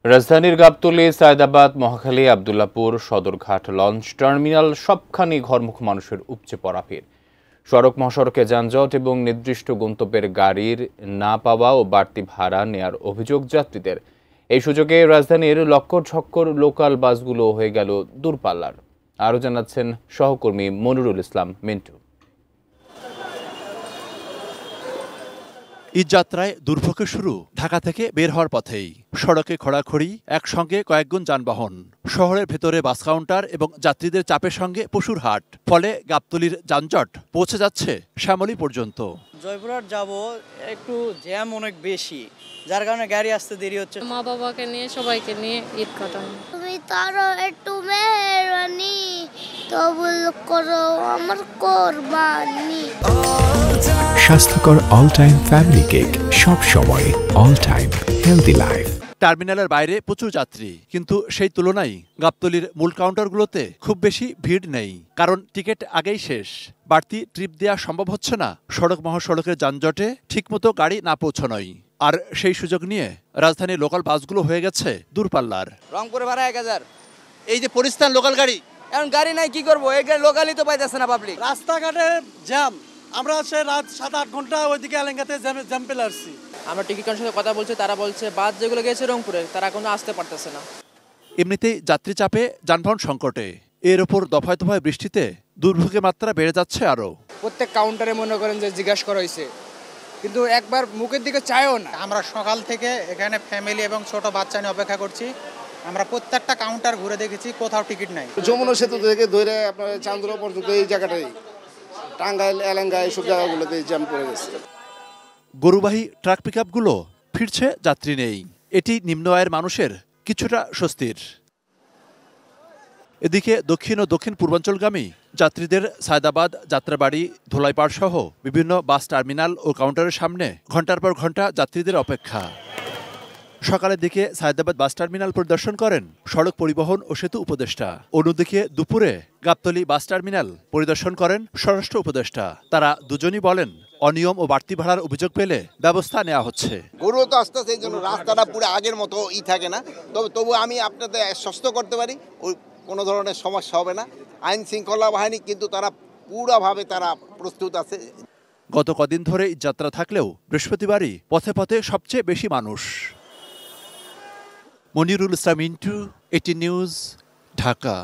রাজধানীর Gabtali, Sayedabad, Mohakhali, Abdullahpur, Sadarghat launch terminal সবখানি ঘরমুখ মানুষের উপচে পড়া ভিড়। সড়ক মহাসড়কে যানজট এবং নির্দিষ্ট গন্তব্যের গাড়ির না পাওয়া ও বাড়তি ভাড়া নেয়ার অভিযোগ যাত্রীদের। এই সুযোগে রাজধানীর লক্কর ঝক্কর লোকাল বাসগুলো হয়ে গেল দূরপাল্লার। আরও জানাচ্ছেন সহকর্মী মনিরুল ইসলাম মিন্টু। ঈদযাত্রায় দুর্ভোগের শুরু ঢাকা থেকে বের হওয়ার পথেই। সড়কে খড়াখড়ি, একসঙ্গে কয়েকগুণ যানবাহন, শহরের ভেতরে বাস কাউন্টার এবং যাত্রীদের চাপের সঙ্গে পশুর হাট। ফলে গাবতলীর যানজট পৌঁছে যাচ্ছে শ্যামলী পর্যন্ত। জয়পুরহাট যাব, একটু জ্যাম অনেক বেশি, যার কারণে গাড়ি আসতে দেরি হচ্ছে। মা বাবাকে নিয়ে সবাইকে নিয়ে ঈদ কাটানো। তুমি তারও একটু মেহরবানি কবুল করো আমার কোরবানি। স্বাস্থ্যকর অল টাইম ফ্যামিলি কেক, সব সময় অল টাইম হেলদি লাইফ। টার্মিনালের বাইরে প্রচুর যাত্রী, কিন্তু সেই তুলনায় গাবতলীর মূল কাউন্টারগুলোতে খুব বেশি ভিড় নেই, কারণ টিকিট আগেই শেষ। বাড়তি ট্রিপ দেওয়া সম্ভব হচ্ছে না সড়ক মহাসড়কের যানজটে ঠিকমতো গাড়ি না পৌঁছানোই। আর সেই সুযোগ নিয়ে রাজধানীর লোকাল বাসগুলো হয়ে গেছে দূরপাল্লার। রংপুরে ভাড়া 1000। এই যে পরিস্থান লোকাল গাড়ি, এখন গাড়ি নাই, কি করবো? এই লোকালই তো পাইতেছে না পাবলিক। রাস্তাঘাটে জ্যাম, আমরা সে রাত 7-8 ঘন্টা ওইদিকে এলাকাতে জ্যাম পেলে আসছি। আমরা টিকিট কাউন্টারের সাথে কথা বলছি, তারা বলছে বাস যেগুলো গেছে রংপুরে তারা কোনো আসতে পারতেছে না। এমনিতেই যাত্রী চাপে, যানবাহন সংকটে, এর ওপর দফায় দফায় বৃষ্টিতে দুর্ভোগের মাত্রা বেড়ে যাচ্ছে আরো। প্রত্যেক কাউন্টারে মনে করেন যে জিজ্ঞাসা করা হয়েছে, কিন্তু একবার মুখের দিকে চায়ও না। আমরা সকাল থেকে এখানে ফ্যামিলি এবং ছোট বাচ্চা নিয়ে অপেক্ষা করছি। আমরা প্রত্যেকটা কাউন্টার ঘুরে দেখেছি, কোথাও টিকিট নাই। যমুনা সেতু থেকে ধরে আপনার চান্দুরা পর্যন্ত এই জায়গাটাই, টাঙ্গাইল, এলাঙ্গা এইসব জায়গাগুলোতে জ্যাম পড়ে গেছে। গরুবাহী ট্রাক পিকআপগুলো ফিরছে, যাত্রী নেই। এটি নিম্ন আয়ের মানুষের কিছুটা স্বস্তির। এদিকে দক্ষিণ ও দক্ষিণ পূর্বাঞ্চলগামী যাত্রীদের সায়দাবাদ, যাত্রাবাড়ি, ধোলাইপাড় সহ বিভিন্ন বাস টার্মিনাল ও কাউন্টারের সামনে ঘন্টার পর ঘন্টা যাত্রীদের অপেক্ষা। সকালের দিকে সায়দাবাদ বাস টার্মিনাল পরিদর্শন করেন সড়ক পরিবহন ও সেতু উপদেষ্টা। অন্যদিকে দুপুরে গাবতলী বাস টার্মিনাল পরিদর্শন করেন স্বরাষ্ট্র উপদেষ্টা। তারা দুজনই বলেন, অনিয়ম ও বাড়তি ভাড়ার অভিযোগ পেলে ব্যবস্থা নেওয়া হচ্ছে। গরু তো আস্তে আস্তে এই জন্য রাস্তাটা পুরো আগের মতো থাকে না, তবু আমি আপনাদের আশ্বস্ত করতে পারি ওই কোনো ধরনের সমস্যা হবে না। আইন শৃঙ্খলা বাহিনী কিন্তু তারা পুরোভাবে তারা প্রস্তুত আছে। গত কদিন ধরে যাত্রা থাকলেও বৃহস্পতিবারই পথে পথে সবচেয়ে বেশি মানুষ। মনিরুল ইসলাম মিন্টু, এটি নিউজ, ঢাকা।